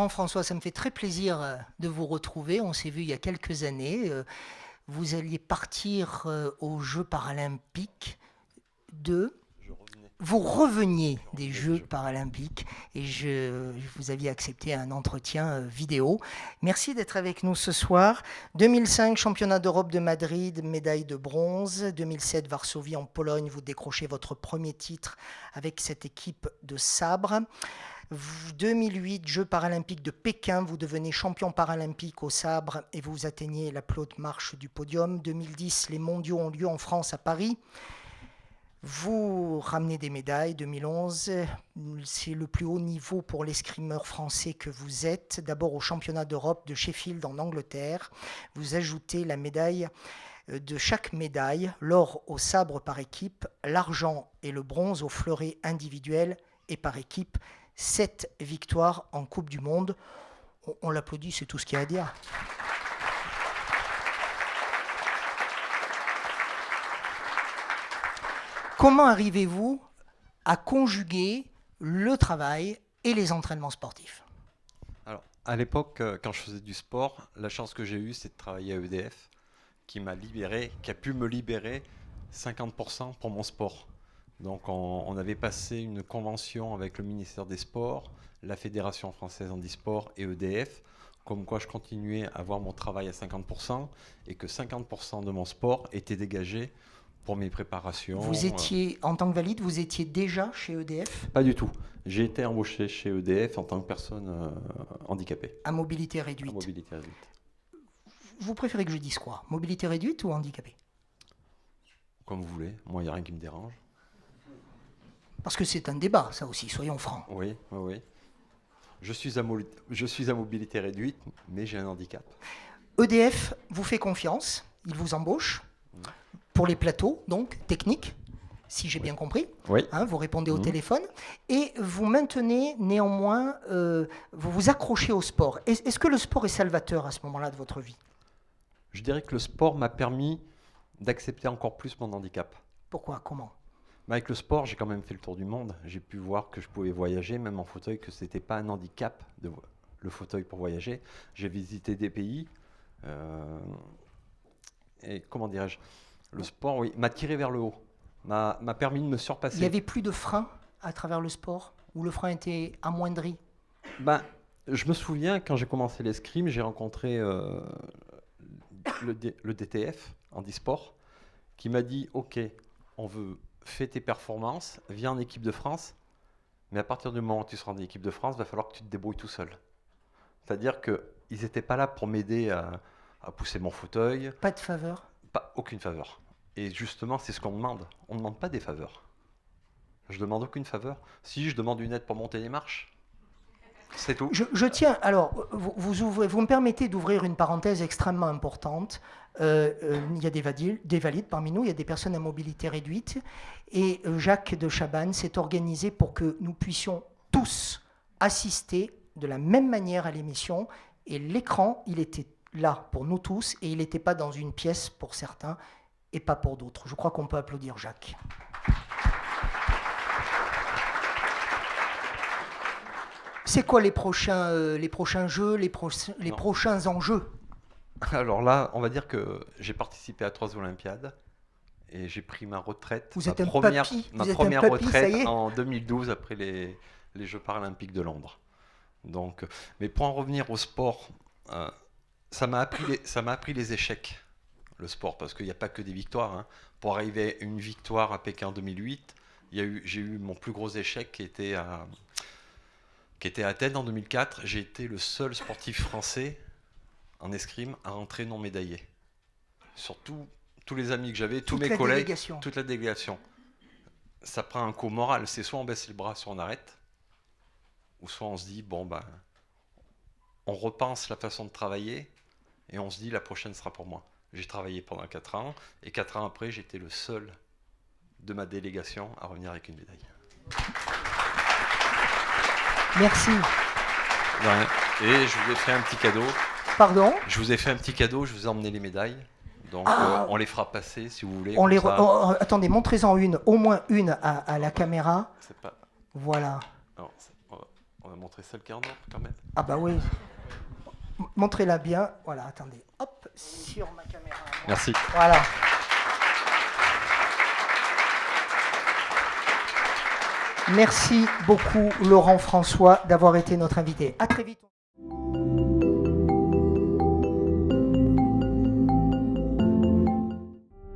Jean-François, ça me fait très plaisir de vous retrouver. On s'est vu il y a quelques années. Vous alliez partir aux Jeux paralympiques de... Vous reveniez des Jeux paralympiques et vous aviez accepté un entretien vidéo. Merci d'être avec nous ce soir. 2005, championnat d'Europe de Madrid, médaille de bronze. 2007, Varsovie en Pologne, vous décrochez votre premier titre avec cette équipe de sabre. 2008, Jeux paralympiques de Pékin, vous devenez champion paralympique au sabre et vous atteignez la plus haute marche du podium. 2010, les mondiaux ont lieu en France, à Paris. Vous ramenez des médailles. 2011, c'est le plus haut niveau pour l'escrimeur français que vous êtes. D'abord au championnat d'Europe de Sheffield en Angleterre. Vous ajoutez la médaille de chaque médaille, l'or au sabre par équipe, l'argent et le bronze au fleuret individuel et par équipe. 7 victoires en Coupe du Monde. On l'applaudit, c'est tout ce qu'il y a à dire. Comment arrivez-vous à conjuguer le travail et les entraînements sportifs? Alors, à l'époque, quand je faisais du sport, la chance que j'ai eue, c'est de travailler à EDF, qui m'a libéré, qui a pu me libérer 50% pour mon sport. Donc, on avait passé une convention avec le ministère des Sports, la Fédération française handisport et EDF, comme quoi je continuais à avoir mon travail à 50% et que 50% de mon sport était dégagé pour mes préparations. Vous étiez, en tant que valide, vous étiez déjà chez EDF? Pas du tout. J'ai été embauché chez EDF en tant que personne handicapée. À mobilité réduite. À mobilité réduite. Vous préférez que je dise quoi? Mobilité réduite ou handicapé? Comme vous voulez. Moi, il n'y a rien qui me dérange. Parce que c'est un débat, ça aussi, soyons francs. Oui, oui, oui. Je suis à mobilité réduite, mais j'ai un handicap. EDF vous fait confiance, il vous embauche pour les plateaux, donc techniques, si j'ai bien compris. Oui. Hein, vous répondez au téléphone et vous maintenez néanmoins, vous vous accrochez au sport. Est-ce que le sport est salvateur à ce moment-là de votre vie? Je dirais que le sport m'a permis d'accepter encore plus mon handicap. Pourquoi? Comment? Avec le sport, j'ai quand même fait le tour du monde. J'ai pu voir que je pouvais voyager, même en fauteuil, que ce n'était pas un handicap, le fauteuil pour voyager. J'ai visité des pays. Et comment dirais-je? Le sport, oui, m'a tiré vers le haut. M'a permis de me surpasser. Il n'y avait plus de frein à travers le sport? Ou le frein était amoindri? Je me souviens, quand j'ai commencé l'escrime, j'ai rencontré le DTF, handisport, qui m'a dit « Ok, on veut... fais tes performances, viens en équipe de France, mais à partir du moment où tu seras en équipe de France, il va falloir que tu te débrouilles tout seul. » C'est-à-dire qu'ils n'étaient pas là pour m'aider à pousser mon fauteuil. Pas de faveur? Aucune faveur. Et justement, c'est ce qu'on demande. On ne demande pas des faveurs. Je ne demande aucune faveur. Si, je demande une aide pour monter les marches. C'est tout. Je tiens, alors, vous me permettez d'ouvrir une parenthèse extrêmement importante. Il y a des valides parmi nous, il y a des personnes à mobilité réduite. Et Jacques de Chabannes s'est organisé pour que nous puissions tous assister de la même manière à l'émission. Et l'écran, il était là pour nous tous et il n'était pas dans une pièce pour certains et pas pour d'autres. Je crois qu'on peut applaudir Jacques. C'est quoi les prochains jeux, les prochains enjeux? Alors là, on va dire que j'ai participé à 3 Olympiades et j'ai pris ma retraite, ma première retraite en 2012 après les Jeux paralympiques de Londres. Donc, mais pour en revenir au sport, ça m'a appris les échecs, le sport, parce qu'il n'y a pas que des victoires. Hein. Pour arriver à une victoire à Pékin en 2008, j'ai eu mon plus gros échec qui était à Athènes en 2004. J'ai été le seul sportif français en escrime à rentrer non médaillé. Surtout tous les amis que j'avais, tous mes collègues, toute la délégation. Ça prend un coup moral. C'est soit on baisse les bras, soit on arrête, ou soit on se dit on repense la façon de travailler et on se dit la prochaine sera pour moi. J'ai travaillé pendant 4 ans et 4 ans après, j'étais le seul de ma délégation à revenir avec une médaille. Merci. Ouais. Et je vous ai fait un petit cadeau. Pardon? Je vous ai fait un petit cadeau, je vous ai emmené les médailles. Donc on les fera passer si vous voulez. Attendez, montrez-en une, au moins une à la caméra. C'est pas... Voilà. Non, On va montrer celle qui est en or quand même. Ah bah oui. Montrez-la bien. Voilà, attendez. Hop, sur ma caméra. Merci. Voilà. Merci beaucoup, Laurent François, d'avoir été notre invité. À très vite.